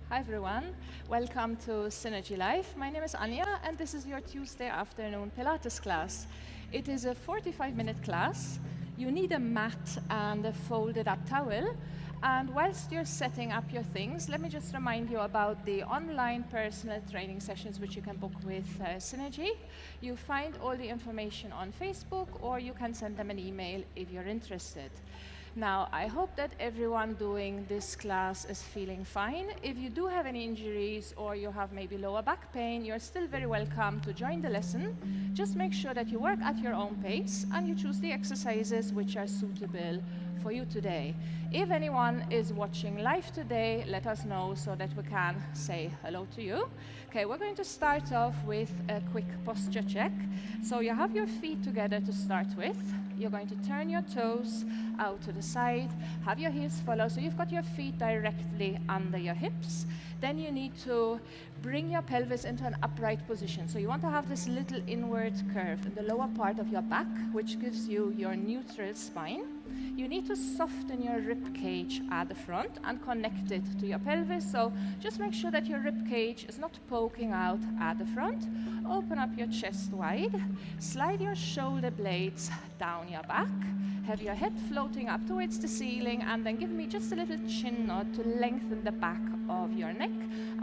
Hi everyone, welcome to Synergy Life. My name is Anja and this is your Tuesday afternoon Pilates class. It is a 45-minute class. You need a mat and a folded up towel. And whilst you're setting up your things, let me just remind you about the online personal training sessions which you can book with Synergy. You find all the information on Facebook or you can send them an email if you're interested. Now, I hope that everyone doing this class is feeling fine. If you do have any injuries or you have maybe lower back pain, you're still very welcome to join the lesson. Just make sure that you work at your own pace and you choose the exercises which are suitable for you today. If anyone is watching live today, let us know so that we can say hello to you. Okay, we're going to start off with a quick posture check. So you have your feet together to start with. You're going to turn your toes out to the side, have your heels follow, so you've got your feet directly under your hips. Then you need to bring your pelvis into an upright position. So you want to have this little inward curve in the lower part of your back, which gives you your neutral spine. You need to soften your rib cage at the front and connect it to your pelvis. So just make sure that your rib cage is not poking out at the front. Open up your chest wide. Slide your shoulder blades down your back. Have your head floating up towards the ceiling, and then give me just a little chin nod to lengthen the back of your neck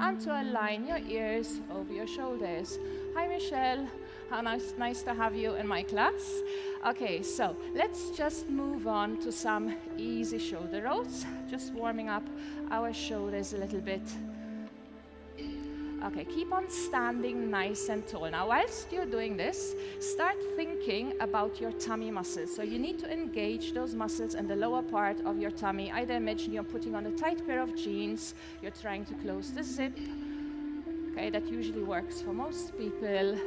and to align your ears over your shoulders. Hi Michelle, how nice to have you in my class. Okay, so let's just move on to some easy shoulder rolls, just warming up our shoulders a little bit. Okay, keep on standing nice and tall. Now, whilst you're doing this, start thinking about your tummy muscles. So you need to engage those muscles in the lower part of your tummy. Either imagine you're putting on a tight pair of jeans, you're trying to close the zip. Okay, that usually works for most people.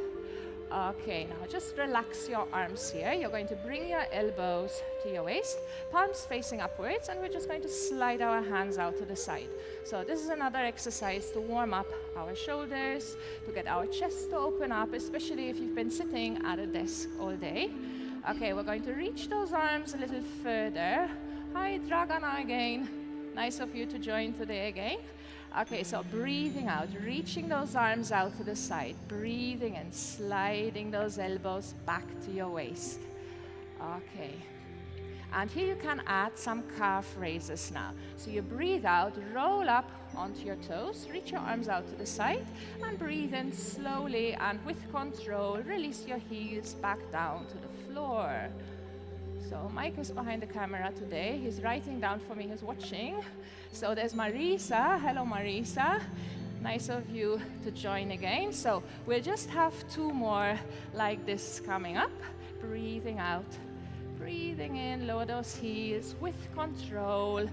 Okay, now just relax your arms here. You're going to bring your elbows to your waist, palms facing upwards, and we're just going to slide our hands out to the side. So this is another exercise to warm up our shoulders, to get our chest to open up, especially if you've been sitting at a desk all day. Okay, we're going to reach those arms a little further. Hi, Dragana again. Nice of you to join today again. Okay, so breathing out, reaching those arms out to the side, breathing and sliding those elbows back to your waist. Okay, and here you can add some calf raises now. So you breathe out, roll up onto your toes, reach your arms out to the side, and breathe in slowly and with control, release your heels back down to the floor. So Mike is behind the camera today. He's writing down for me, he's watching. So there's Marisa. Hello, Marisa. Nice of you to join again. So we'll just have two more like this coming up. Breathing out, breathing in, lower those heels with control.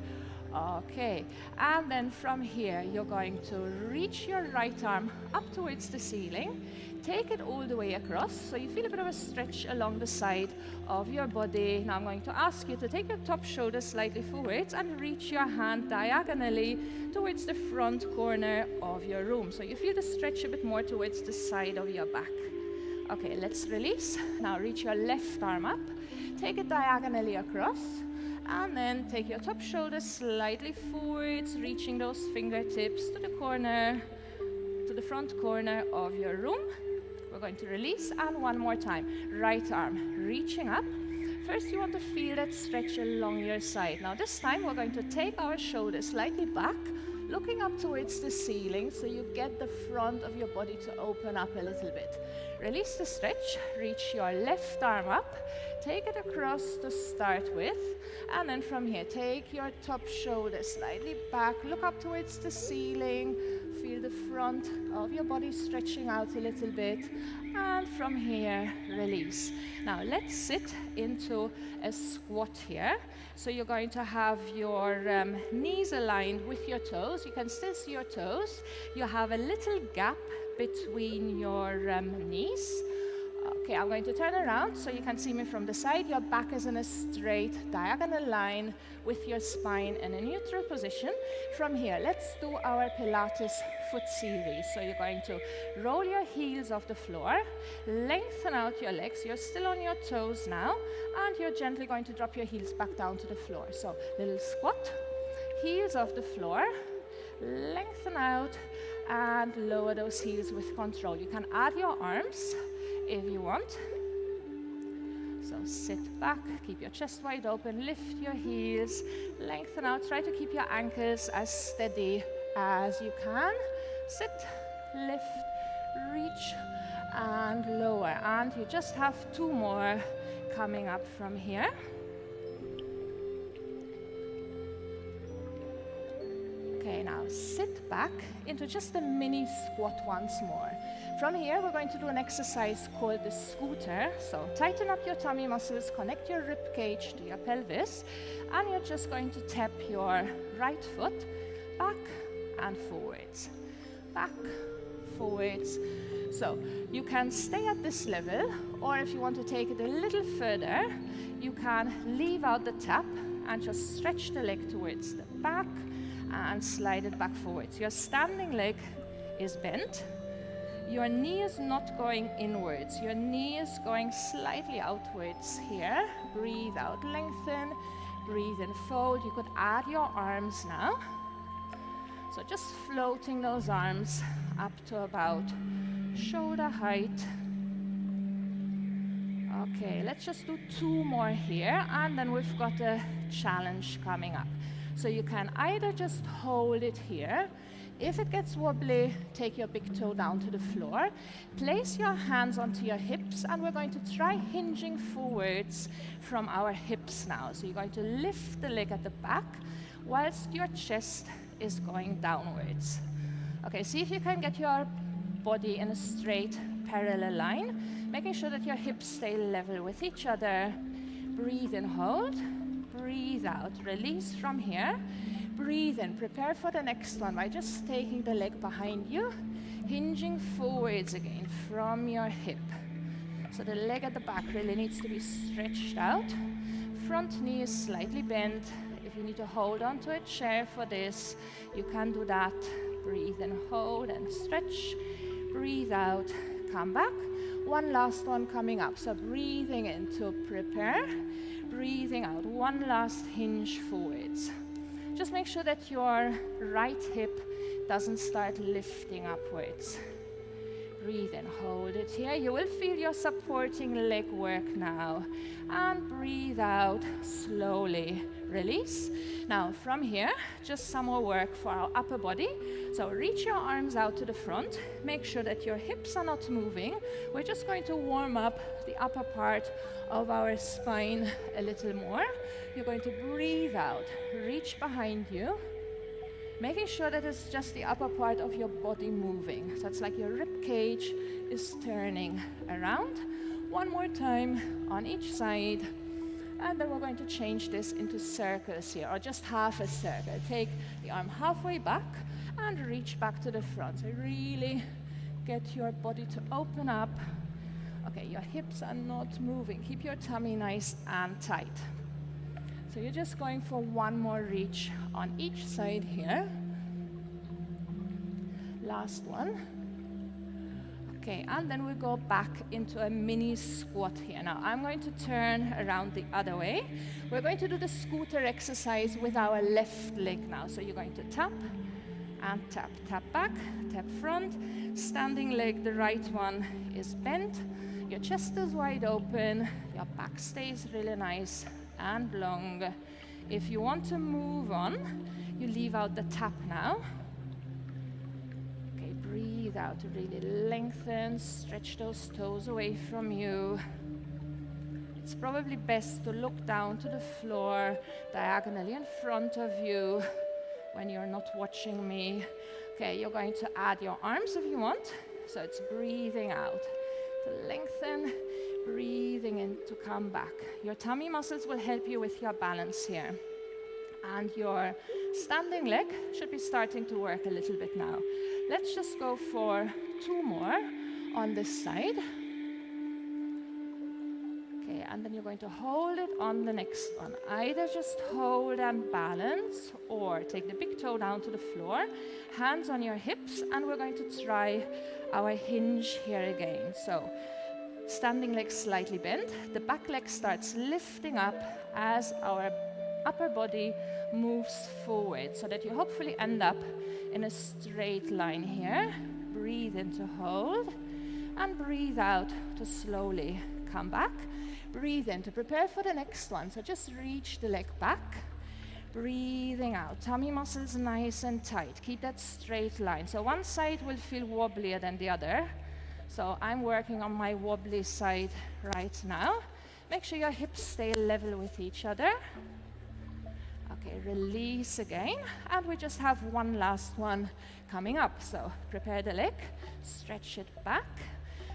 Okay, and then from here, you're going to reach your right arm up towards the ceiling. Take it all the way across, so you feel a bit of a stretch along the side of your body. Now I'm going to ask you to take your top shoulder slightly forwards and reach your hand diagonally towards the front corner of your room. So you feel the stretch a bit more towards the side of your back. Okay, let's release. Now reach your left arm up, take it diagonally across, and then take your top shoulder slightly forwards, reaching those fingertips to the corner, to the front corner of your room. We're going to release, and one more time. Right arm reaching up. First, you want to feel that stretch along your side. Now this time, we're going to take our shoulders slightly back, looking up towards the ceiling, so you get the front of your body to open up a little bit. Release the stretch, reach your left arm up, take it across to start with, and then from here, take your top shoulder slightly back, look up towards the ceiling, feel the front of your body stretching out a little bit, and from here, release. Now let's sit into a squat here. So you're going to have your knees aligned with your toes. You can still see your toes. You have a little gap between your knees. Okay, I'm going to turn around so you can see me from the side. Your back is in a straight diagonal line with your spine in a neutral position. From here, let's do our Pilates foot series. So you're going to roll your heels off the floor, lengthen out your legs. You're still on your toes now, and you're gently going to drop your heels back down to the floor. So little squat, heels off the floor, lengthen out, and lower those heels with control. You can add your arms if you want. So sit back, keep your chest wide open, lift your heels, lengthen out. Try to keep your ankles as steady as you can. Sit, lift, reach, and lower. And you just have 2 more coming up from here. Okay, now sit back into just a mini squat once more. From here, we're going to do an exercise called the scooter. So tighten up your tummy muscles, connect your rib cage to your pelvis, and you're just going to tap your right foot back and forwards. Back, forwards. So you can stay at this level, or if you want to take it a little further, you can leave out the tap and just stretch the leg towards the back and slide it back forwards. Your standing leg is bent. Your knee is not going inwards. Your knee is going slightly outwards here. Breathe out, lengthen. Breathe in, fold. You could add your arms now. So just floating those arms up to about shoulder height. Okay, let's just do 2 more here, and then we've got a challenge coming up. So you can either just hold it here. If it gets wobbly, take your big toe down to the floor. Place your hands onto your hips, and we're going to try hinging forwards from our hips now. So you're going to lift the leg at the back whilst your chest is going downwards. Okay, see if you can get your body in a straight parallel line, making sure that your hips stay level with each other. Breathe in, hold. Breathe out, release from here. Breathe in, prepare for the next one by just taking the leg behind you, hinging forwards again from your hip. So the leg at the back really needs to be stretched out. Front knee is slightly bent. If you need to hold onto a chair for this, you can do that. Breathe in, hold and stretch. Breathe out, come back. One last one coming up. So breathing in to prepare. Breathing out, one last hinge forwards. Just make sure that your right hip doesn't start lifting upwards. Breathe in, hold it here. You will feel your supporting leg work now. And breathe out slowly. Release. Now from here, just some more work for our upper body. So reach your arms out to the front. Make sure that your hips are not moving. We're just going to warm up the upper part of our spine a little more. You're going to breathe out. Reach behind you. Making sure that it's just the upper part of your body moving. So it's like your rib cage is turning around. One more time on each side. And then we're going to change this into circles here, or just half a circle. Take the arm halfway back and reach back to the front. So really get your body to open up. Okay, your hips are not moving. Keep your tummy nice and tight. So you're just going for one more reach on each side here. Last one. Okay, and then we go back into a mini squat here. Now I'm going to turn around the other way. We're going to do the scooter exercise with our left leg now. So you're going to tap and tap. Tap back, tap front. Standing leg, the right one is bent. Your chest is wide open. Your back stays really nice and long. If you want to move on, you leave out the tap now. Okay, breathe out to really lengthen, stretch those toes away from you. It's probably best to look down to the floor diagonally in front of you when you're not watching me. Okay, you're going to add your arms if you want. So it's breathing out to lengthen, breathing in to come back. Your tummy muscles will help you with your balance here. And your standing leg should be starting to work a little bit now. Let's just go for 2 more on this side. Okay, and then you're going to hold it on the next one. Either just hold and balance, or take the big toe down to the floor, hands on your hips, and we're going to try our hinge here again. So, standing leg slightly bent, the back leg starts lifting up as our upper body moves forward so that you hopefully end up in a straight line here. Breathe in to hold, and breathe out to slowly come back. Breathe in to prepare for the next one. So just reach the leg back. Breathing out. Tummy muscles nice and tight. Keep that straight line. So one side will feel wobblier than the other. So I'm working on my wobbly side right now. Make sure your hips stay level with each other. Okay, release again. And we just have one last one coming up. So prepare the leg, stretch it back,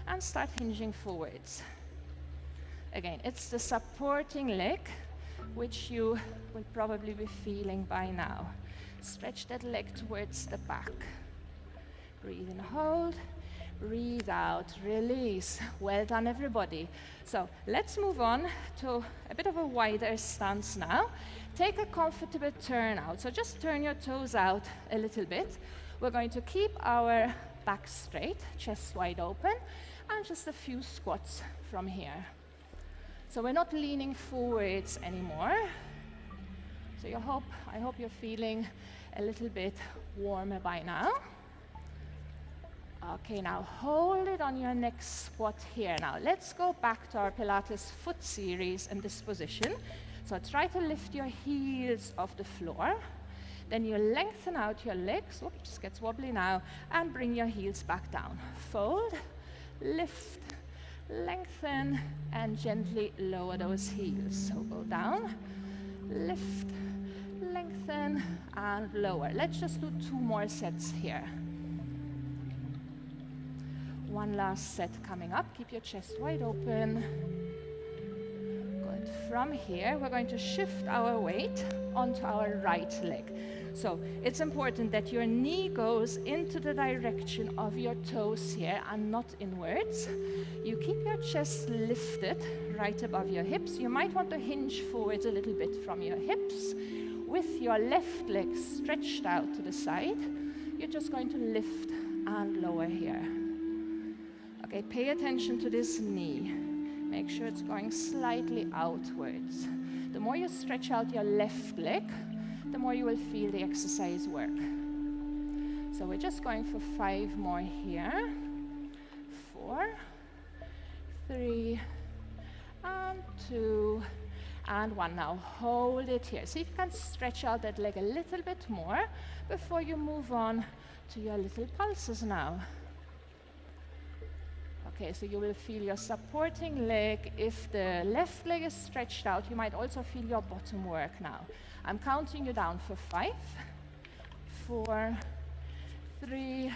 and start hinging forwards. Again, it's the supporting leg, which you will probably be feeling by now. Stretch that leg towards the back. Breathe in, hold. Breathe out, release. Well done, everybody. So let's move on to a bit of a wider stance now. Take a comfortable turn out. So just turn your toes out a little bit. We're going to keep our back straight, chest wide open, and just a few squats from here. So we're not leaning forwards anymore. So I hope you're feeling a little bit warmer by now. Okay, now hold it on your next squat here. Now let's go back to our Pilates foot series in this position. So try to lift your heels off the floor. Then you lengthen out your legs. Oops, gets wobbly now. And bring your heels back down. Fold, lift, lengthen, and gently lower those heels. So go down, lift, lengthen, and lower. Let's just do 2 more sets here. One last set coming up. Keep your chest wide open. Good. From here, we're going to shift our weight onto our right leg. So it's important that your knee goes into the direction of your toes here and not inwards. You keep your chest lifted right above your hips. You might want to hinge forwards a little bit from your hips. With your left leg stretched out to the side, you're just going to lift and lower here. Okay, pay attention to this knee. Make sure it's going slightly outwards. The more you stretch out your left leg, the more you will feel the exercise work. So we're just going for 5 more here. 4, 3, and 2, and 1. Now hold it here. See if you can stretch out that leg a little bit more before you move on to your little pulses now. Okay, so you will feel your supporting leg. If the left leg is stretched out, you might also feel your bottom work now. I'm counting you down for 5, 4, 3,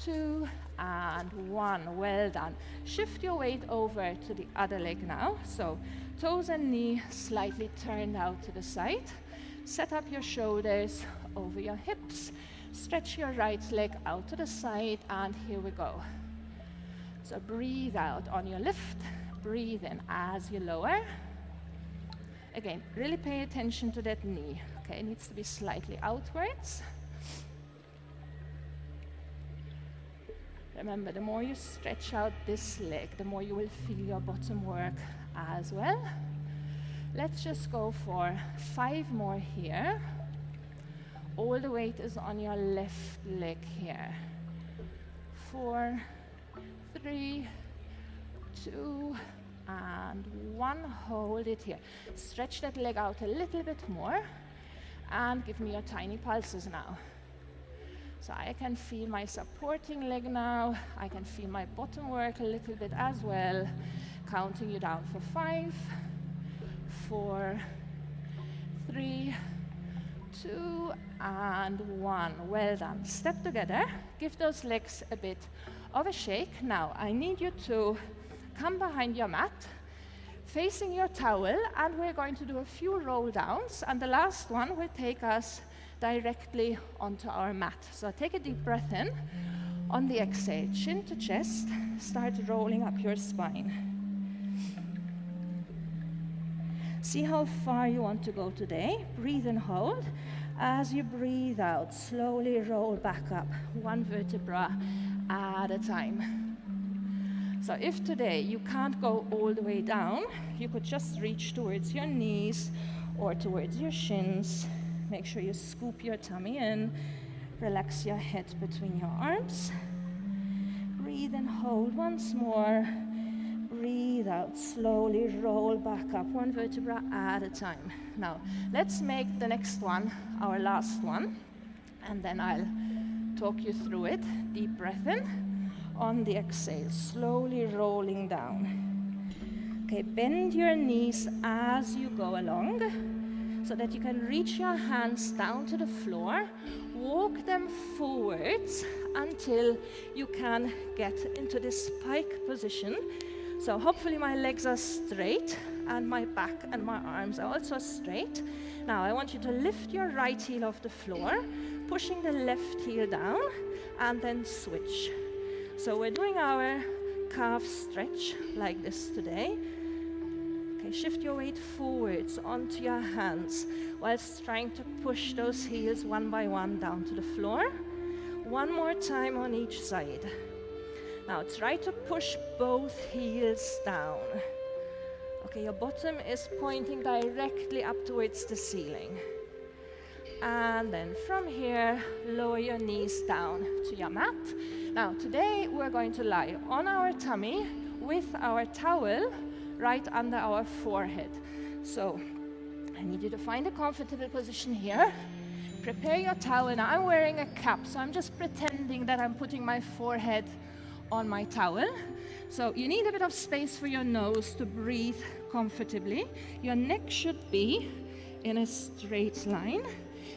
2, and 1. Well done. Shift your weight over to the other leg now. So toes and knee slightly turned out to the side. Set up your shoulders over your hips. Stretch your right leg out to the side, and here we go. So breathe out on your lift, breathe in as you lower. Again, really pay attention to that knee. Okay, it needs to be slightly outwards. Remember, the more you stretch out this leg, the more you will feel your bottom work as well. Let's just go for 5 more here. All the weight is on your left leg here. 4, 3, 2, and 1. Hold it here. Stretch that leg out a little bit more, and give me your tiny pulses now. So I can feel my supporting leg now. I can feel my bottom work a little bit as well. Counting you down for 5, 4, 3, 2, and 1. Well done. Step together. Give those legs a bit of a shake. Now, I need you to come behind your mat, facing your towel, and we're going to do a few roll downs, and the last one will take us directly onto our mat. So take a deep breath in. On the exhale, chin to chest, start rolling up your spine. See how far you want to go today. Breathe and hold. As you breathe out, slowly roll back up, 1 vertebra at a time. So if today you can't go all the way down, you could just reach towards your knees or towards your shins. Make sure you scoop your tummy in. Relax your head between your arms. Breathe and hold once more. Breathe out, slowly roll back up, one vertebra at a time. Now, let's make the next one our last one, and then I'll talk you through it. Deep breath in. On the exhale, slowly rolling down. Okay, bend your knees as you go along so that you can reach your hands down to the floor. Walk them forwards until you can get into this pike position. So hopefully my legs are straight and my back and my arms are also straight. Now I want you to lift your right heel off the floor, pushing the left heel down, and then switch. So we're doing our calf stretch like this today. Okay, shift your weight forwards onto your hands whilst trying to push those heels one by one down to the floor. One more time on each side. Now try to push both heels down. Okay, your bottom is pointing directly up towards the ceiling. And then from here, lower your knees down to your mat. Now today we're going to lie on our tummy with our towel right under our forehead. So I need you to find a comfortable position here. Prepare your towel. Now I'm wearing a cap, so I'm just pretending that I'm putting my forehead on my towel. So you need a bit of space for your nose to breathe comfortably. Your neck should be in a straight line.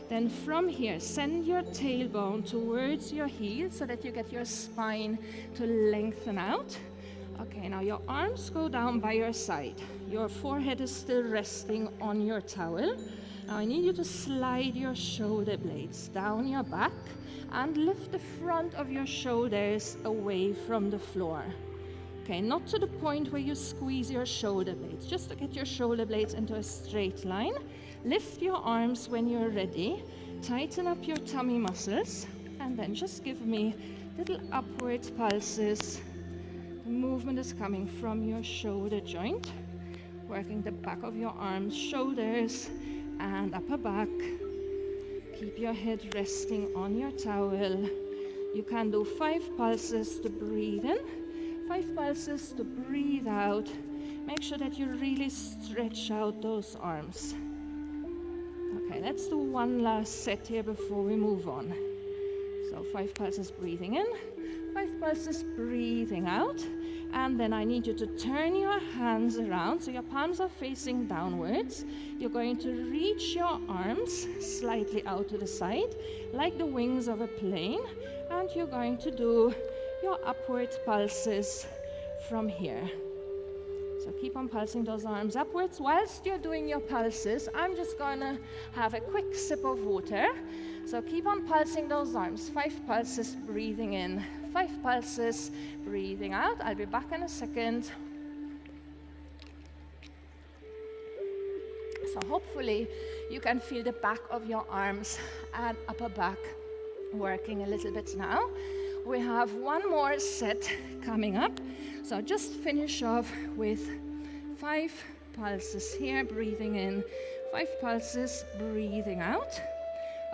Then from here, send your tailbone towards your heel so that you get your spine to lengthen out. Okay, now your arms go down by your side. Your forehead is still resting on your towel. Now I need you to slide your shoulder blades down your back and lift the front of your shoulders away from the floor. Okay, not to the point where you squeeze your shoulder blades, just to get your shoulder blades into a straight line. Lift your arms when you're ready. Tighten up your tummy muscles, and then just give me little upward pulses. The movement is coming from your shoulder joint, working the back of your arms, shoulders, and upper back. Keep your head resting on your towel. You can do 5 pulses to breathe in, 5 pulses to breathe out. Make sure that you really stretch out those arms. Okay, let's do one last set here before we move on. So 5 pulses breathing in, 5 pulses breathing out. And then I need you to turn your hands around so your palms are facing downwards. You're going to reach your arms slightly out to the side, like the wings of a plane. And you're going to do your upward pulses from here. So keep on pulsing those arms upwards. Whilst you're doing your pulses, I'm just going to have a quick sip of water. So keep on pulsing those arms. 5 pulses breathing in, 5 pulses breathing out. I'll be back in a second. So hopefully you can feel the back of your arms and upper back working a little bit now. We have one more set coming up. So just finish off with 5 pulses here, breathing in, 5 pulses, breathing out.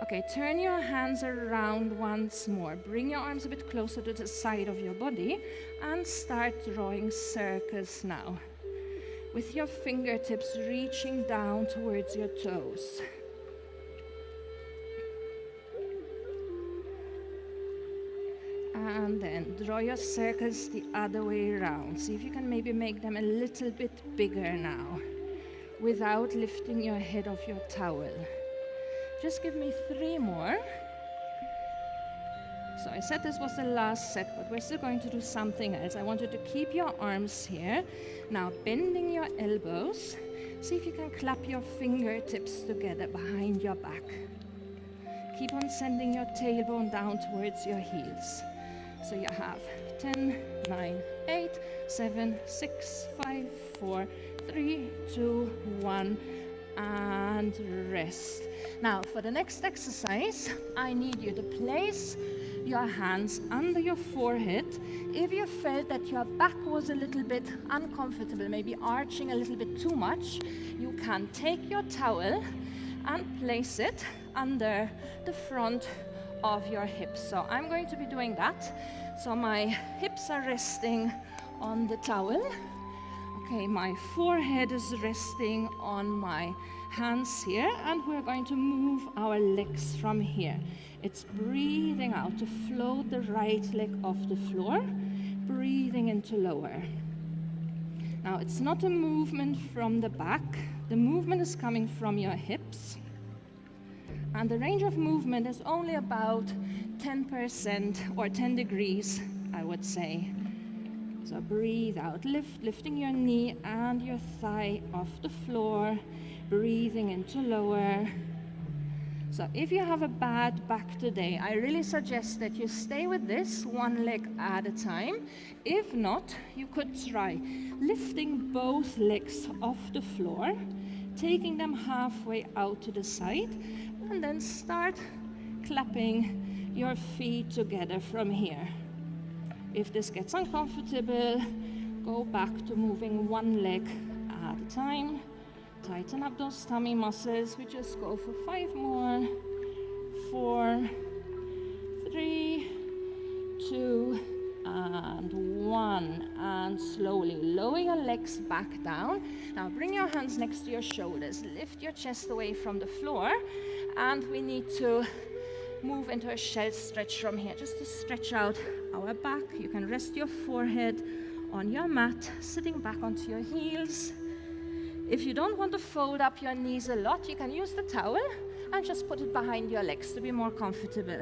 Okay, turn your hands around once more. Bring your arms a bit closer to the side of your body and start drawing circles now. With your fingertips reaching down towards your toes. And then draw your circles the other way around. See if you can maybe make them a little bit bigger now without lifting your head off your towel. Just give me 3 more. So I said this was the last set, but we're still going to do something else. I want you to keep your arms here. Now bending your elbows. See if you can clap your fingertips together behind your back. Keep on sending your tailbone down towards your heels. So you have 10, 9, 8, 7, 6, 5, 4, 3, 2, 1, and rest. Now for the next exercise, I need you to place your hands under your forehead. If you felt that your back was a little bit uncomfortable, maybe arching a little bit too much, you can take your towel and place it under the front of your hips. So I'm going to be doing that. So my hips are resting on the towel. Okay, my forehead is resting on my hands here, and we're going to move our legs from here. It's breathing out to float the right leg off the floor, breathing into lower. Now, it's not a movement from the back. The movement is coming from your hips. And the range of movement is only about 10% or 10 degrees, I would say. So breathe out, lifting your knee and your thigh off the floor, breathing into lower. So if you have a bad back today, I really suggest that you stay with this one leg at a time. If not, you could try lifting both legs off the floor, taking them halfway out to the side, and then start clapping your feet together from here. If this gets uncomfortable, go back to moving one leg at a time. Tighten up those tummy muscles. We just go for 5 more. 4, 3, 2, and 1. And slowly lower your legs back down. Now bring your hands next to your shoulders. Lift your chest away from the floor. And we need to move into a shell stretch from here, just to stretch out our back. You can rest your forehead on your mat, sitting back onto your heels. If you don't want to fold up your knees a lot, you can use the towel and just put it behind your legs to be more comfortable.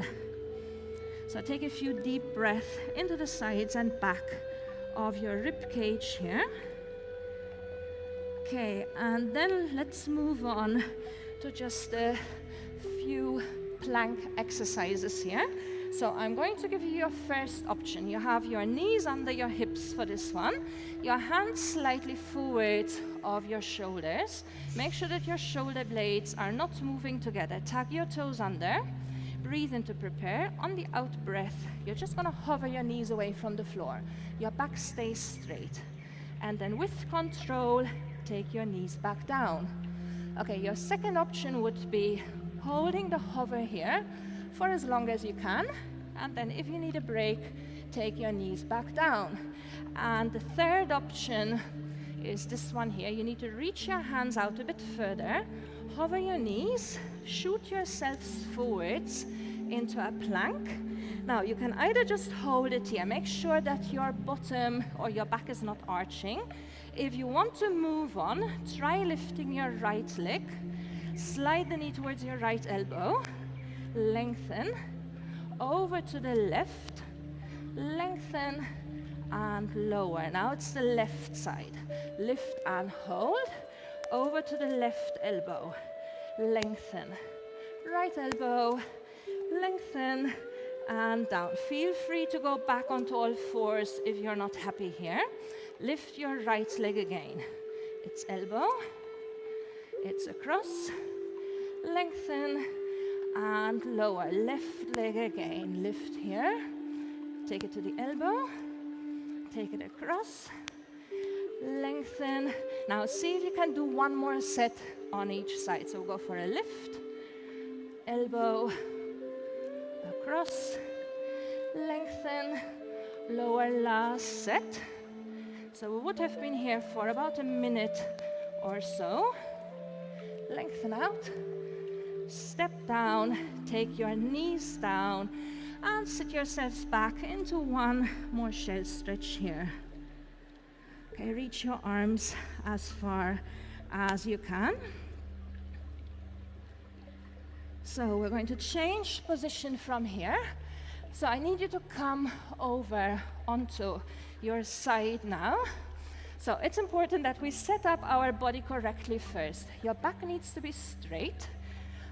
So take a few deep breaths into the sides and back of your rib cage here. Okay, and then let's move on to just a few plank exercises here. So I'm going to give you your first option. You have your knees under your hips for this one. Your hands slightly forward of your shoulders. Make sure that your shoulder blades are not moving together. Tug your toes under. Breathe in to prepare. On the out breath, you're just going to hover your knees away from the floor. Your back stays straight. And then with control, take your knees back down. Okay, your second option would be holding the hover here for as long as you can, and then if you need a break, take your knees back down. And the third option is this one here. You need to reach your hands out a bit further, hover your knees, shoot yourselves forwards into a plank. Now you can either just hold it here, make sure that your bottom or your back is not arching. If you want to move on, try lifting your right leg. Slide the knee towards your right elbow, lengthen, over to the left, lengthen, and lower. Now it's the left side. Lift and hold, over to the left elbow, lengthen, right elbow, lengthen, and down. Feel free to go back onto all fours if you're not happy here. Lift your right leg again. It's elbow, it's across, lengthen, and lower. Left leg again. Lift here. Take it to the elbow. Take it across. Lengthen. Now see if you can do one more set on each side. So we'll go for a lift. Elbow. Across. Lengthen. Lower. Last set. So we would have been here for about a minute or so. Lengthen out, step down, take your knees down, and sit yourselves back into one more shell stretch here. Okay, reach your arms as far as you can. So we're going to change position from here. So I need you to come over onto your side now. So it's important that we set up our body correctly first. Your back needs to be straight.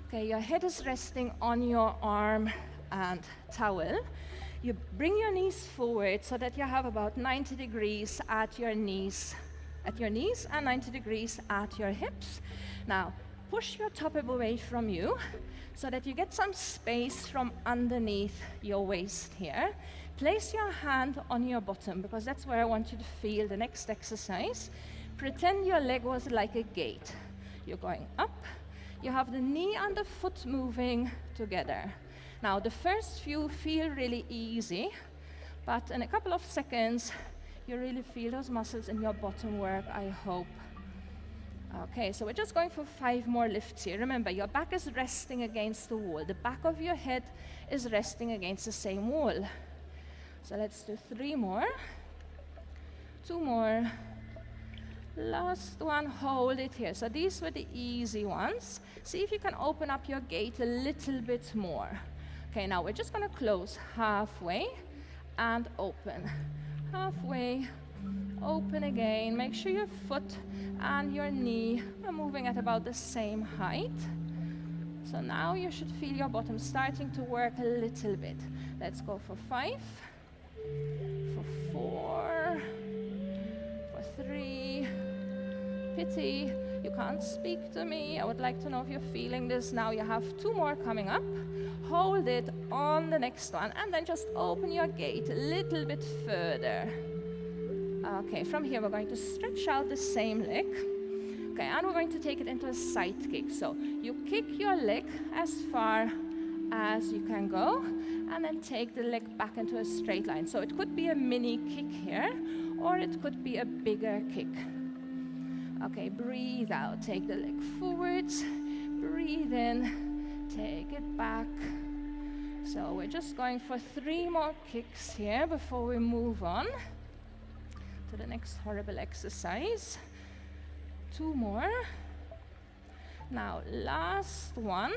Okay, your head is resting on your arm and towel. You bring your knees forward so that you have about 90 degrees at your knees and 90 degrees at your hips. Now, push your top away from you so that you get some space from underneath your waist here. Place your hand on your bottom, because that's where I want you to feel the next exercise. Pretend your leg was like a gate. You're going up, you have the knee and the foot moving together. Now, the first few feel really easy, but in a couple of seconds, you really feel those muscles in your bottom work, I hope. Okay, so we're just going for 5 more lifts here. Remember, your back is resting against the wall. The back of your head is resting against the same wall. So let's do 3 more. 2 more. Last one, hold it here. So these were the easy ones. See if you can open up your gate a little bit more. Okay, now we're just going to close halfway and open. Halfway, open again. Make sure your foot and your knee are moving at about the same height. So now you should feel your bottom starting to work a little bit. Let's go for 5, for 4, for 3. Pity, you can't speak to me. I would like to know if you're feeling this now. You have 2 more coming up. Hold it on the next one, and then just open your gate a little bit further. Okay, from here we're going to stretch out the same leg. Okay, and we're going to take it into a side kick. So you kick your leg as far as you can go, and then take the leg back into a straight line. So it could be a mini kick here, or it could be a bigger kick. Okay, breathe out, take the leg forwards, breathe in, take it back. So we're just going for 3 more kicks here before we move on to the next horrible exercise. 2 more. Now, last one.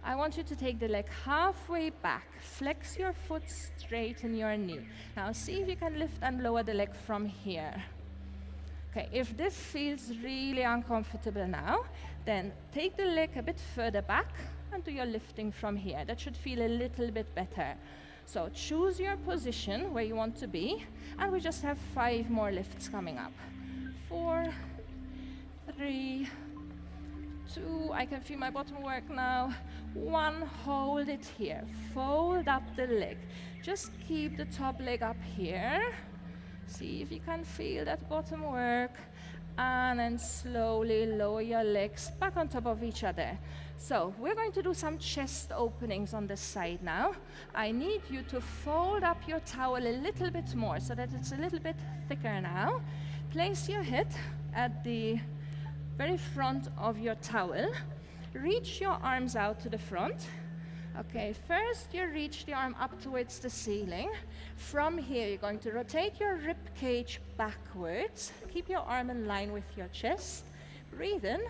I want you to take the leg halfway back. Flex your foot, straighten your knee. Now, see if you can lift and lower the leg from here. Okay, if this feels really uncomfortable now, then take the leg a bit further back and do your lifting from here. That should feel a little bit better. So choose your position where you want to be, and we just have 5 more lifts coming up. 4, 3, 2, I can feel my bottom work now. 1, hold it here. Fold up the leg. Just keep the top leg up here. See if you can feel that bottom work, and then slowly lower your legs back on top of each other. So we're going to do some chest openings on the side now. I need you to fold up your towel a little bit more so that it's a little bit thicker now. Place your head at the very front of your towel. Reach your arms out to the front. Okay, first you reach the arm up towards the ceiling. From here, you're going to rotate your rib cage backwards. Keep your arm in line with your chest. Breathe in,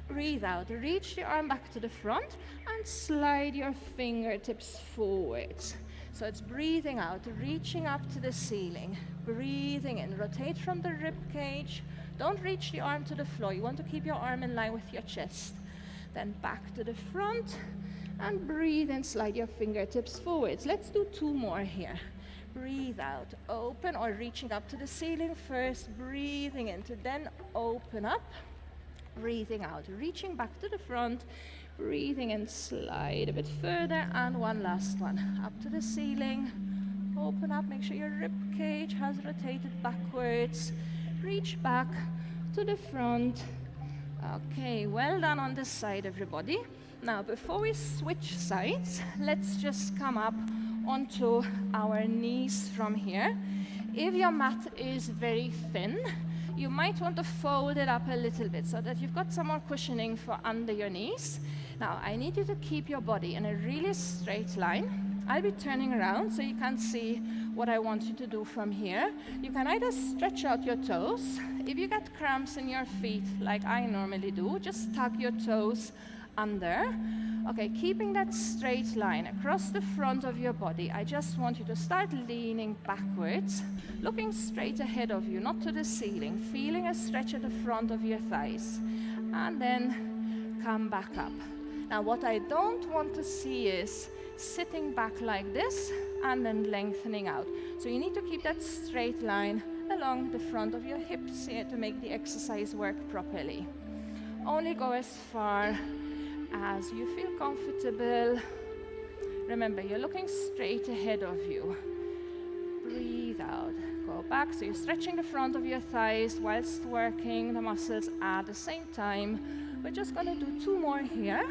breathe out. Reach the arm back to the front and slide your fingertips forwards. So it's breathing out, reaching up to the ceiling. Breathing in, rotate from the rib cage. Don't reach the arm to the floor. You want to keep your arm in line with your chest. Then back to the front. And breathe and slide your fingertips forwards. Let's do 2 more here. Breathe out, open, or reaching up to the ceiling first, breathing in to then open up, breathing out, reaching back to the front, breathing in, slide a bit further, and 1 last one. Up to the ceiling, open up, make sure your rib cage has rotated backwards, reach back to the front. Okay, well done on this side, everybody. Now, before we switch sides, let's just come up onto our knees from here. If your mat is very thin, you might want to fold it up a little bit so that you've got some more cushioning for under your knees. Now, I need you to keep your body in a really straight line. I'll be turning around so you can see what I want you to do from here. You can either stretch out your toes. If you get cramps in your feet, like I normally do, just tuck your toes under. Okay, keeping that straight line across the front of your body. I just want you to start leaning backwards, looking straight ahead of you, not to the ceiling, feeling a stretch at the front of your thighs, and then come back up. Now, what I don't want to see is sitting back like this and then lengthening out. So you need to keep that straight line along the front of your hips here to make the exercise work properly. Only go as far as you feel comfortable. Remember, you're looking straight ahead of you. Breathe out. Go back. So you're stretching the front of your thighs whilst working the muscles at the same time. We're just going to do 2 more here.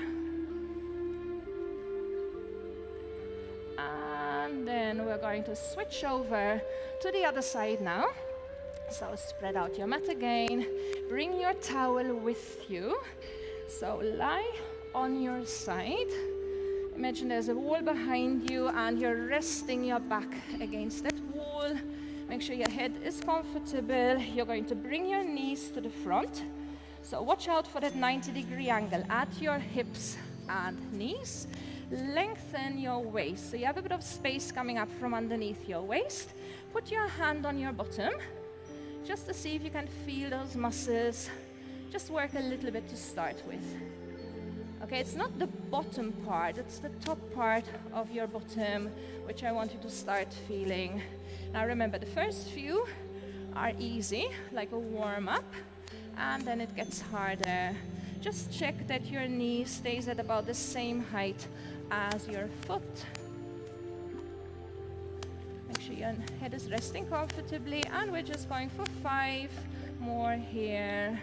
And then we're going to switch over to the other side now. So spread out your mat again. Bring your towel with you. So lie on your side. Imagine there's a wall behind you and you're resting your back against that wall. Make sure your head is comfortable. You're going to bring your knees to the front. So watch out for that 90-degree angle at your hips and knees. Lengthen your waist. So you have a bit of space coming up from underneath your waist. Put your hand on your bottom just to see if you can feel those muscles. Just work a little bit to start with. Okay, it's not the bottom part, it's the top part of your bottom, which I want you to start feeling. Now remember, the first few are easy, like a warm-up, and then it gets harder. Just check that your knee stays at about the same height as your foot. Make sure your head is resting comfortably, and we're just going for 5 more here.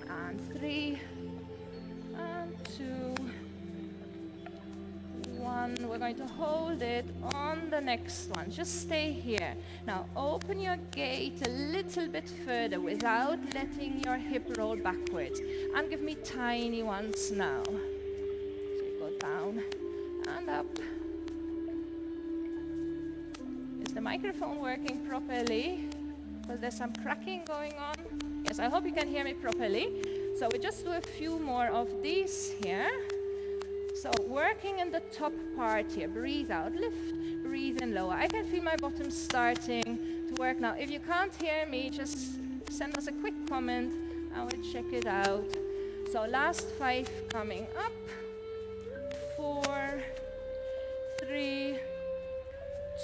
And 3, and 2, 1. We're going to hold it on the next one. Just stay here. Now open your gait a little bit further without letting your hip roll backwards. And give me tiny ones now. So you go down and up. Is the microphone working properly? Because there's some cracking going on. Yes, I hope you can hear me properly. So we just do a few more of these here. So working in the top part here. Breathe out, lift, breathe in, lower. I can feel my bottom starting to work now. If you can't hear me, just send us a quick comment and we'll check it out. So last 5 coming up. 4, 3,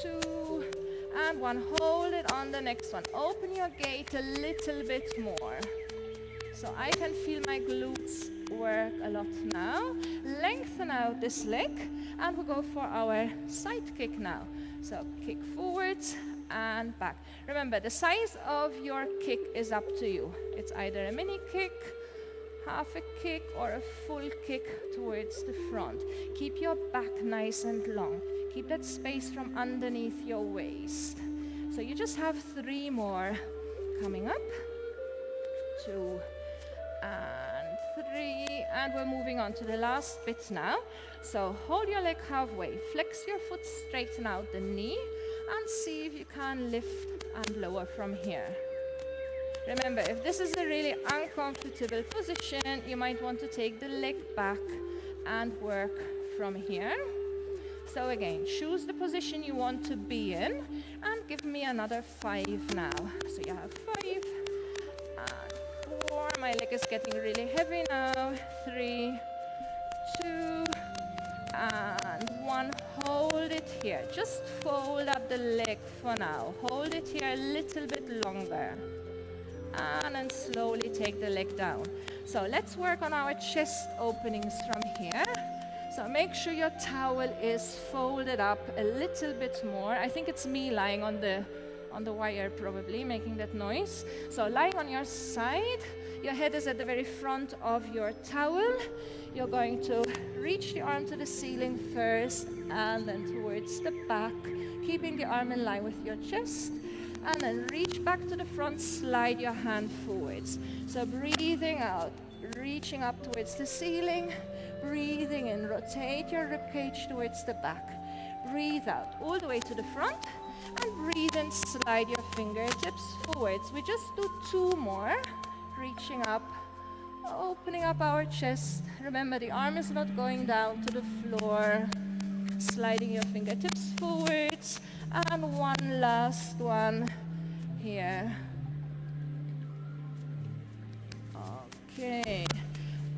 2, and 1. Hold it on the next one. Open your gait a little bit more. So I can feel my glutes work a lot now. Lengthen out this leg, and we'll go for our side kick now. So kick forwards and back. Remember, the size of your kick is up to you. It's either a mini kick, half a kick, or a full kick towards the front. Keep your back nice and long. Keep that space from underneath your waist. So you just have 3 more coming up. 2 and 3, and we're moving on to the last bit now. So hold your leg halfway, flex your foot, straighten out the knee, and see if you can lift and lower from here. Remember, if this is a really uncomfortable position, you might want to take the leg back and work from here. So again, choose the position you want to be in, and give me another 5 now. So you have 5, and 4, my leg is getting really heavy now, 3, 2, and 1, hold it here. Just fold up the leg for now. Hold it here a little bit longer. And then slowly take the leg down. So let's work on our chest openings from here. So make sure your towel is folded up a little bit more. I think it's me lying on the wire probably, making that noise. So lying on your side, your head is at the very front of your towel. You're going to reach the arm to the ceiling first and then towards the back, keeping the arm in line with your chest. And then reach back to the front, slide your hand forwards. So breathing out, reaching up towards the ceiling, breathing in, rotate your ribcage towards the back. Breathe out all the way to the front, and breathe in, slide your fingertips forwards. We just do 2 more, reaching up, opening up our chest. Remember, the arm is not going down to the floor. Sliding your fingertips forwards, and 1 last one here. Okay,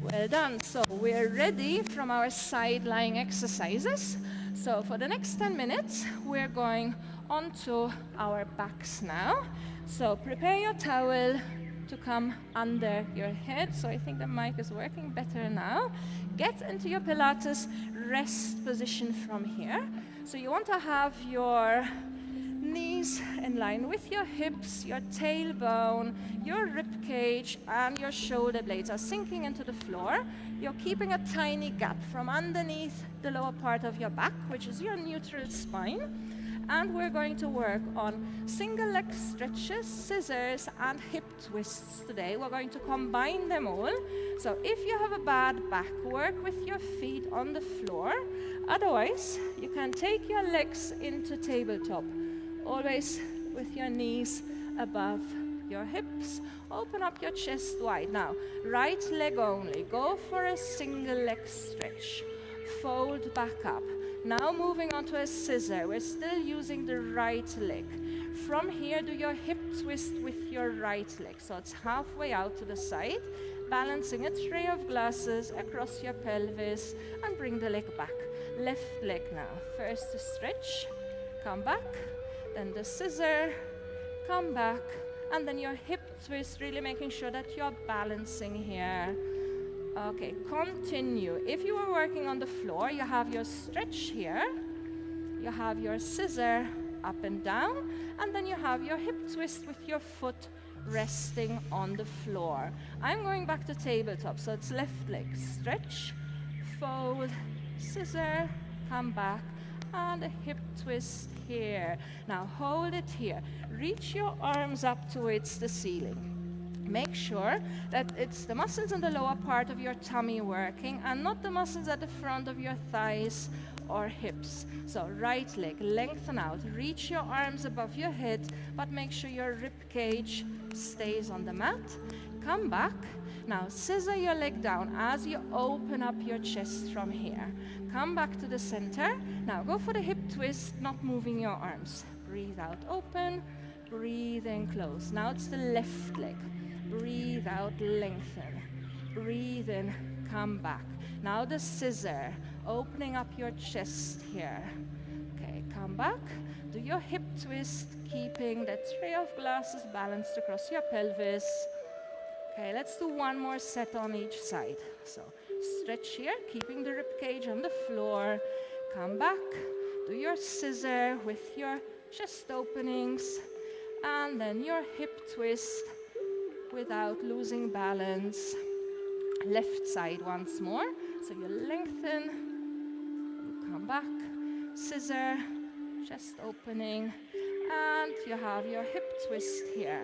well done. So we're ready from our side lying exercises. So for the next 10 minutes, we're going onto our backs now. So prepare your towel, to come under your head. So I think the mic is working better now. Get into your Pilates rest position from here. So you want to have your knees in line with your hips, your tailbone, your rib cage, and your shoulder blades are sinking into the floor. You're keeping a tiny gap from underneath the lower part of your back, which is your neutral spine. And we're going to work on single leg stretches, scissors, and hip twists today. We're going to combine them all. So if you have a bad back, work with your feet on the floor. Otherwise, you can take your legs into tabletop, always with your knees above your hips. Open up your chest wide. Now, right leg only. Go for a single leg stretch. Fold back up. Now moving on to a scissor. We're still using the right leg. From here, do your hip twist with your right leg. So it's halfway out to the side, balancing a tray of glasses across your pelvis, and bring the leg back. Left leg now. First the stretch, come back, then the scissor, come back, and then your hip twist, really making sure that you're balancing here. Okay, continue. If you were working on the floor, you have your stretch here, you have your scissor up and down, and then you have your hip twist with your foot resting on the floor. I'm going back to tabletop, so it's left leg, stretch, fold, scissor, come back, and a hip twist here. Now hold it here. Reach your arms up towards the ceiling. Make sure that it's the muscles in the lower part of your tummy working and not the muscles at the front of your thighs or hips. So right leg, lengthen out. Reach your arms above your head, but make sure your rib cage stays on the mat. Come back. Now scissor your leg down as you open up your chest from here. Come back to the center. Now go for the hip twist, not moving your arms. Breathe out, open. Breathe in, close. Now it's the left leg. Breathe out, lengthen. Breathe in, come back. Now the scissor, opening up your chest here. Okay, come back. Do your hip twist, keeping the tray of glasses balanced across your pelvis. Okay, let's do one more set on each side. So stretch here, keeping the rib cage on the floor. Come back. Do your scissor with your chest openings. And then your hip twist without losing balance. Left side once more. So you lengthen, you come back, scissor, chest opening, and you have your hip twist here.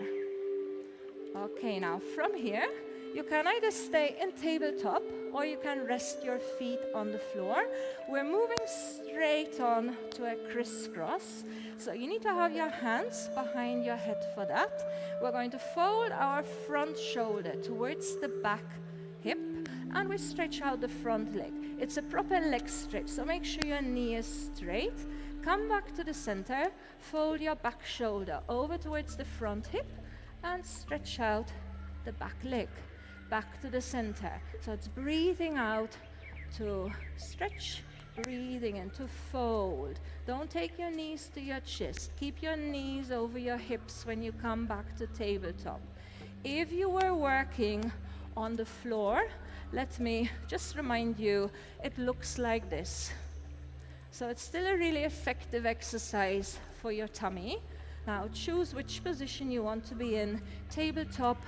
Okay, now from here, you can either stay in tabletop or you can rest your feet on the floor. We're moving straight on to a crisscross. So you need to have your hands behind your head for that. We're going to fold our front shoulder towards the back hip and we stretch out the front leg. It's a proper leg stretch, so make sure your knee is straight. Come back to the center, fold your back shoulder over towards the front hip and stretch out the back leg. Back to the center. So it's breathing out to stretch, breathing in to fold. Don't take your knees to your chest. Keep your knees over your hips when you come back to tabletop. If you were working on the floor, let me just remind you, it looks like this. So it's still a really effective exercise for your tummy. Now choose which position you want to be in, tabletop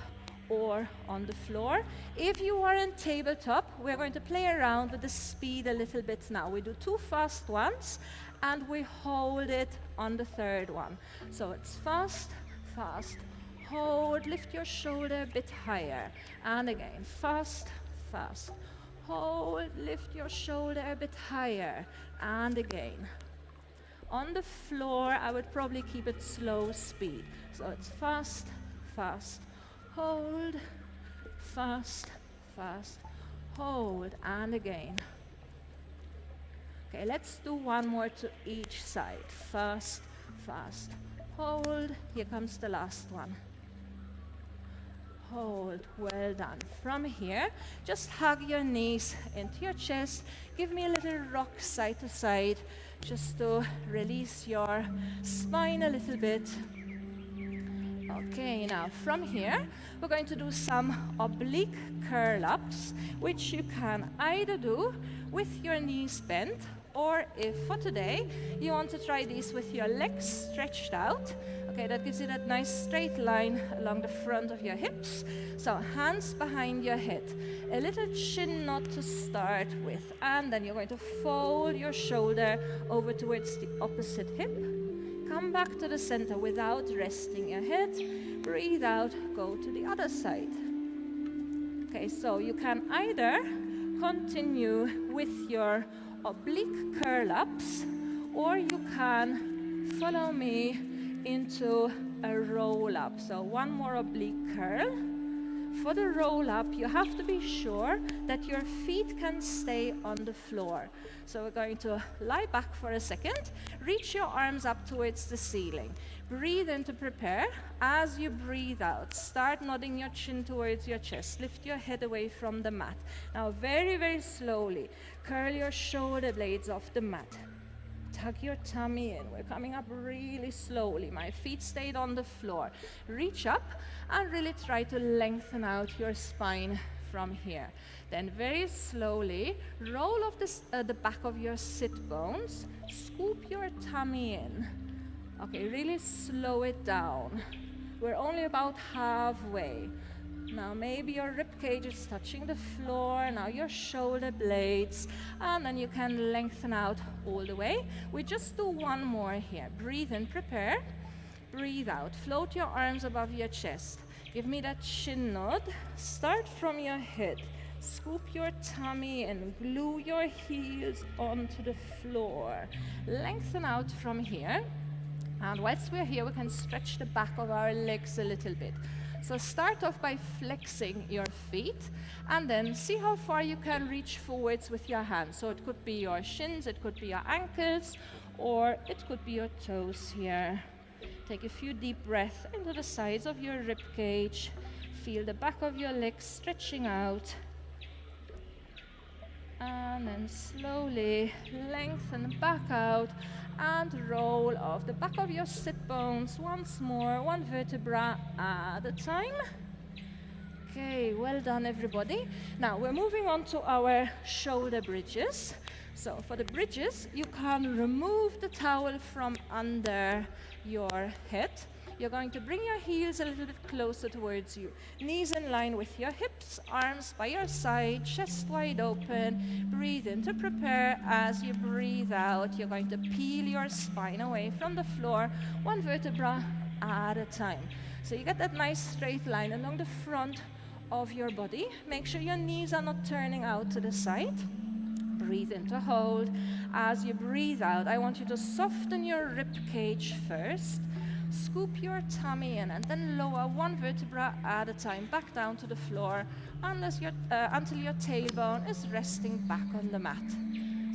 or on the floor. If you are in tabletop, we're going to play around with the speed a little bit now. We do 2 fast ones and we hold it on the third one. So it's fast, fast, hold, lift your shoulder a bit higher. And again, fast, fast, hold, lift your shoulder a bit higher. And again. On the floor, I would probably keep it slow speed. So it's fast, fast, hold, fast, fast, hold, and again. Okay, let's do one more to each side. Fast, fast, hold. Here comes the last one. Hold, well done. From here, just hug your knees into your chest. Give me a little rock side to side, just to release your spine a little bit. Okay, now from here, we're going to do some oblique curl-ups, which you can either do with your knees bent, or if for today you want to try these with your legs stretched out. Okay, that gives you that nice straight line along the front of your hips. So hands behind your head, a little chin knot to start with, and then you're going to fold your shoulder over towards the opposite hip. Come back to the center without resting your head. Breathe out, go to the other side. Okay, so you can either continue with your oblique curl-ups, or you can follow me into a roll-up. So one more oblique curl. For the roll-up, you have to be sure that your feet can stay on the floor. So we're going to lie back for a second, reach your arms up towards the ceiling. Breathe in to prepare. As you breathe out, start nodding your chin towards your chest. Lift your head away from the mat. Now very, very slowly, curl your shoulder blades off the mat. Tuck your tummy in. We're coming up really slowly. My feet stayed on the floor. Reach up and really try to lengthen out your spine from here. Then very slowly, roll off the back of your sit bones. Scoop your tummy in. Okay, really slow it down. We're only about halfway. Now maybe your rib cage is touching the floor, now your shoulder blades, and then you can lengthen out all the way. We just do one more here. Breathe in, prepare. Breathe out, float your arms above your chest. Give me that chin nod. Start from your head. Scoop your tummy and glue your heels onto the floor. Lengthen out from here. And whilst we're here, we can stretch the back of our legs a little bit. So start off by flexing your feet, and then see how far you can reach forwards with your hands. So it could be your shins, it could be your ankles, or it could be your toes here. Take a few deep breaths into the sides of your rib cage. Feel the back of your legs stretching out. And then slowly lengthen back out and roll off the back of your sit bones once more, one vertebra at a time. Okay, well done everybody. Now we're moving on to our shoulder bridges. So for the bridges, you can remove the towel from under your head. You're going to bring your heels a little bit closer towards you. Knees in line with your hips, arms by your side, chest wide open. Breathe in to prepare. As you breathe out, you're going to peel your spine away from the floor, one vertebra at a time. So you get that nice straight line along the front of your body. Make sure your knees are not turning out to the side. Breathe in to hold. As you breathe out, I want you to soften your rib cage first. Scoop your tummy in and then lower one vertebra at a time back down to the floor until your tailbone is resting back on the mat.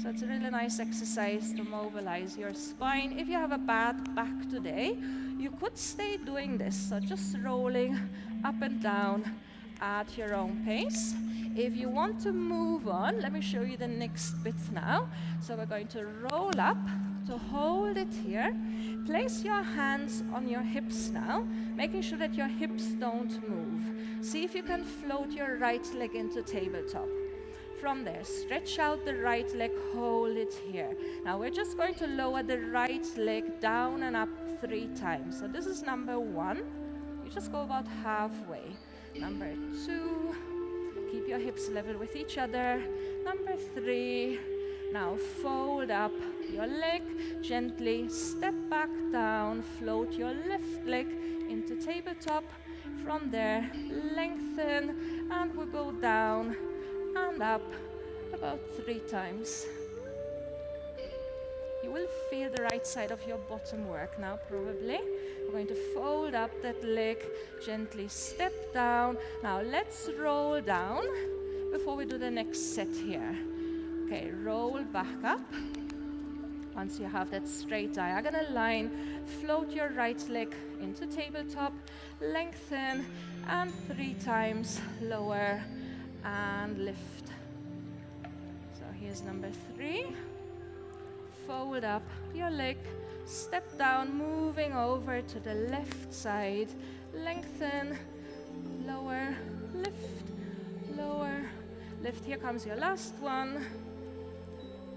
So it's a really nice exercise to mobilize your spine. If you have a bad back today, you could stay doing this. So just rolling up and down at your own pace. If you want to move on, let me show you the next bit now. So we're going to roll up to hold it here. Place your hands on your hips now, making sure that your hips don't move. See if you can float your right leg into tabletop. From there, stretch out the right leg, hold it here. Now we're just going to lower the right leg down and up 3 times. So this is number 1. You just go about halfway. Number 2, keep your hips level with each other. Number 3, now fold up your leg, gently step back down, float your left leg into tabletop. From there, lengthen, and we'll go down and up about 3 times. You will feel the right side of your bottom work now, probably. We're going to fold up that leg, gently step down. Now let's roll down before we do the next set here. Okay, roll back up. Once you have that straight diagonal line, float your right leg into tabletop, lengthen, and 3 times lower and lift. So here's number 3. Fold up your leg, step down, moving over to the left side, lengthen, lower, lift, lower, lift. Here comes your last one.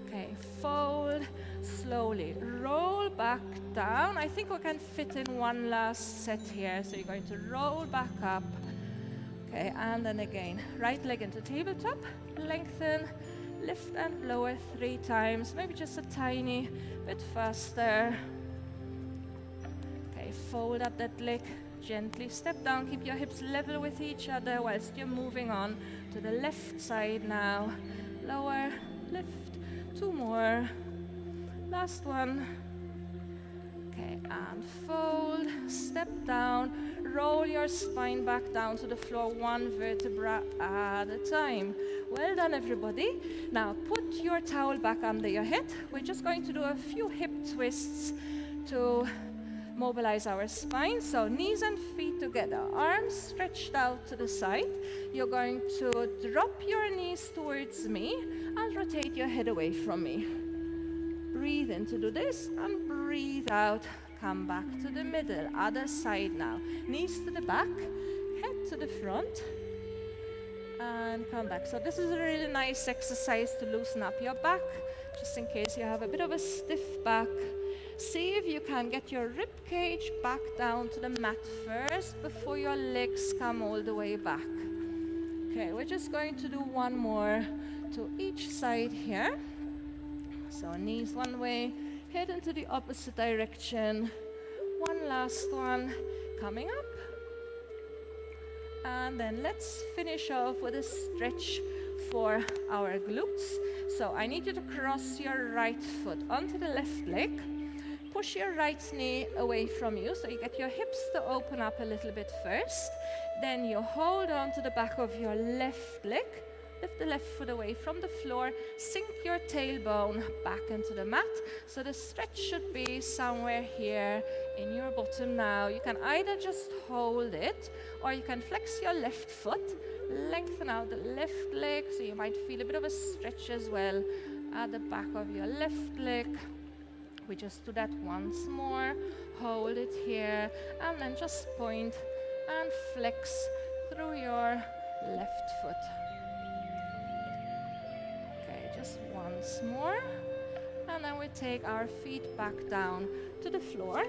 Okay, fold, slowly roll back down. I think we can fit in one last set here. So you're going to roll back up. Okay, and then again, right leg into tabletop, lengthen, lift and lower 3 times, maybe just a tiny bit faster. Okay, fold up that leg, gently step down, keep your hips level with each other whilst you're moving on to the left side now. Lower, lift, 2 more, last one. Okay, and fold, step down, roll your spine back down to the floor, 1 vertebra at a time. Well done, everybody. Now put your towel back under your head. We're just going to do a few hip twists to mobilize our spine. So knees and feet together, arms stretched out to the side. You're going to drop your knees towards me and rotate your head away from me. Breathe in to do this and breathe out. Come back to the middle, other side now. Knees to the back, head to the front, and come back. So this is a really nice exercise to loosen up your back, just in case you have a bit of a stiff back. See if you can get your rib cage back down to the mat first before your legs come all the way back. Okay, we're just going to do one more to each side here. So knees one way, head into the opposite direction. One last one, coming up. And then let's finish off with a stretch for our glutes. So I need you to cross your right foot onto the left leg. Push your right knee away from you so you get your hips to open up a little bit first. Then you hold on to the back of your left leg. Lift the left foot away from the floor, sink your tailbone back into the mat. So the stretch should be somewhere here in your bottom now. You can either just hold it, or you can flex your left foot, lengthen out the left leg, so you might feel a bit of a stretch as well at the back of your left leg. We just do that once more. Hold it here, and then just point and flex through your left foot. Just once more, and then we take our feet back down to the floor.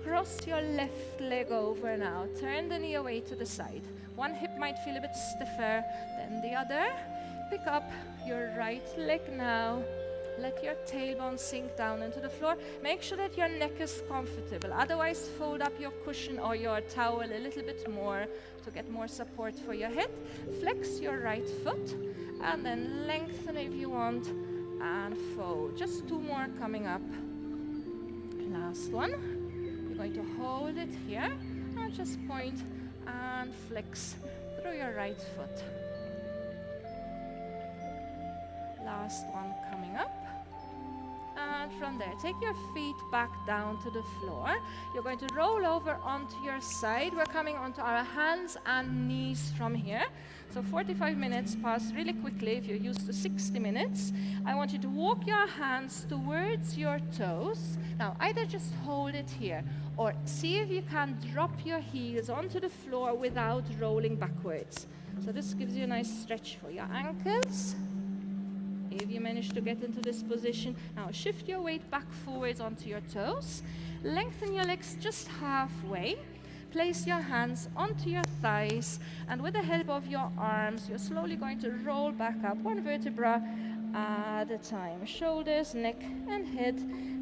Cross your left leg over now, turn the knee away to the side. One hip might feel a bit stiffer than the other. Pick up your right leg now. Let your tailbone sink down into the floor. Make sure that your neck is comfortable, otherwise fold up your cushion or your towel a little bit more to get more support for your head. Flex your right foot and then lengthen if you want and fold. Just 2 more coming up. Last one. You're going to hold it here and just point and flex through your right foot. Last one coming up. And from there, take your feet back down to the floor. You're going to roll over onto your side. We're coming onto our hands and knees from here. So 45 minutes pass really quickly if you're used to 60 minutes. I want you to walk your hands towards your toes. Now, either just hold it here or see if you can drop your heels onto the floor without rolling backwards. So this gives you a nice stretch for your ankles. If you manage to get into this position, now shift your weight back forwards onto your toes. Lengthen your legs just halfway. Place your hands onto your thighs, and with the help of your arms, you're slowly going to roll back up 1 vertebra at a time. Shoulders, neck, and head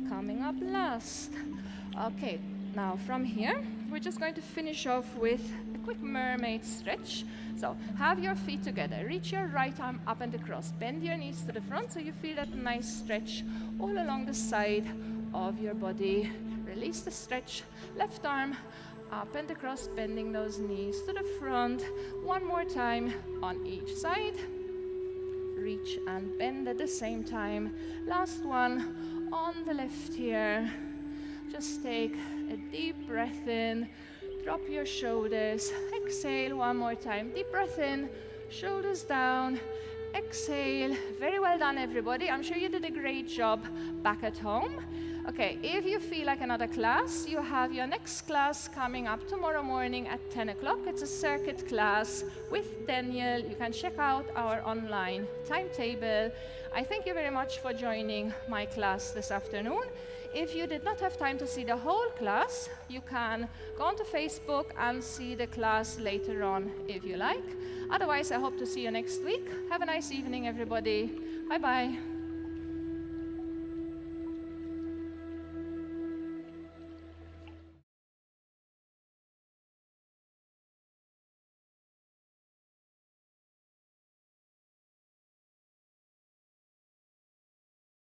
coming up last. Okay, now from here, we're just going to finish off with a quick mermaid stretch. So have your feet together, reach your right arm up and across, bend your knees to the front so you feel that nice stretch all along the side of your body. Release the stretch, left arm up and across, bending those knees to the front. 1 more time on each side. Reach and bend at the same time. Last one on the left here. Just take a deep breath in. Drop your shoulders. Exhale 1 more time. Deep breath in. Shoulders down. Exhale. Very well done, everybody. I'm sure you did a great job back at home. Okay, if you feel like another class, you have your next class coming up tomorrow morning at 10 o'clock. It's a circuit class with Daniel. You can check out our online timetable. I thank you very much for joining my class this afternoon. If you did not have time to see the whole class, you can go onto Facebook and see the class later on if you like. Otherwise, I hope to see you next week. Have a nice evening, everybody. Bye-bye.